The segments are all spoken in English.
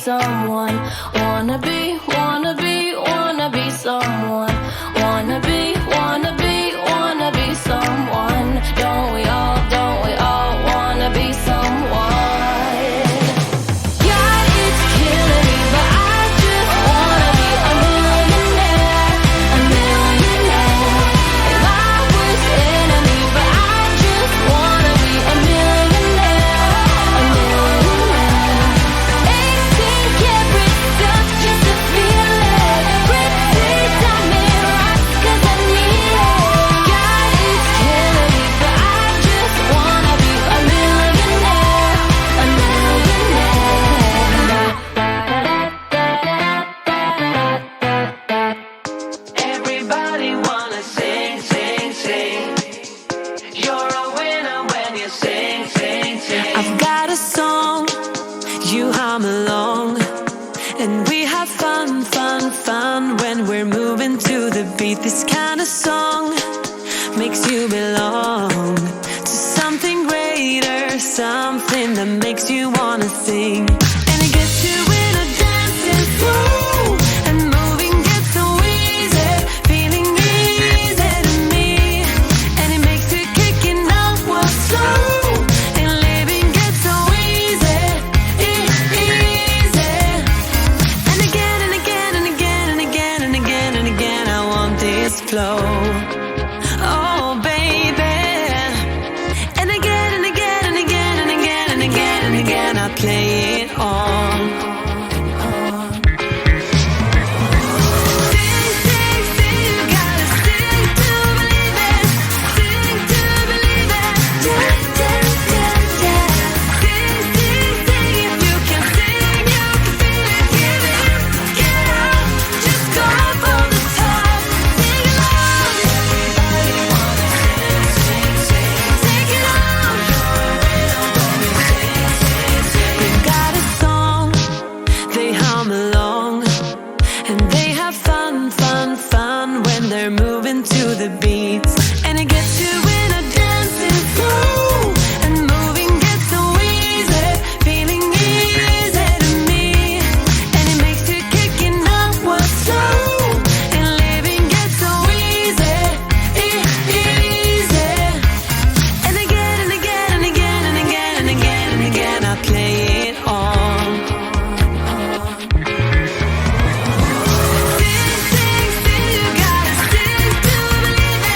someone. Wanna be someone. Wanna be someone. Don't we all wanna be someone? God, it's killing me, but I just wanna be a millionaire, a millionaire. And my worst enemy, but I just wanna be a millionaire, a millionaire. 18 karat stuff just to feel it. Pretty diamond rocks 'cause I need it. God, it's killing me, but I just wanna be a millionaire, a millionaire. Everybody wanna sing, sing, sing. You're a winner when you sing, sing, sing. I've got a song, you hum along, and we have fun, fun, fun when we're moving to the beat. This kind of song makes you belong to something greater, something that makes you wanna sing. And it gets you in a dancing flow, and moving gets so easy, feeling easy to me. And it makes you kicking out what's slow, and living gets so easy, easy. And again and again and again and again and again and again, I want this flow. Oh, baby. And again and again and again and again and again and again, I play it on. Sing, sing, sing, you gotta sing to believe it. Sing to believe it. Yeah, yeah, yeah, yeah. Sing, sing, sing, if you can sing, you can feel it. Give it, get up, just go for the top. Sing along. Everybody wanna sing, sing, sing. Take it on. They've got a song, they hum along, and they have fun, fun, fun when they're moving to the beats. And it gets you in a dancing flow, and moving gets so easy, feeling easy to me. And it makes you kicking up what's slow, and living gets so easy, easy. And again and again and again and again and again and again, I play it on. Sing, sing, sing, you gotta sing to believe it.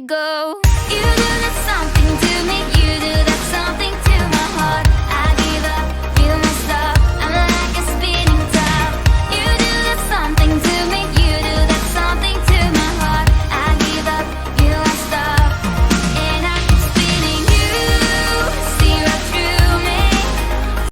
we go.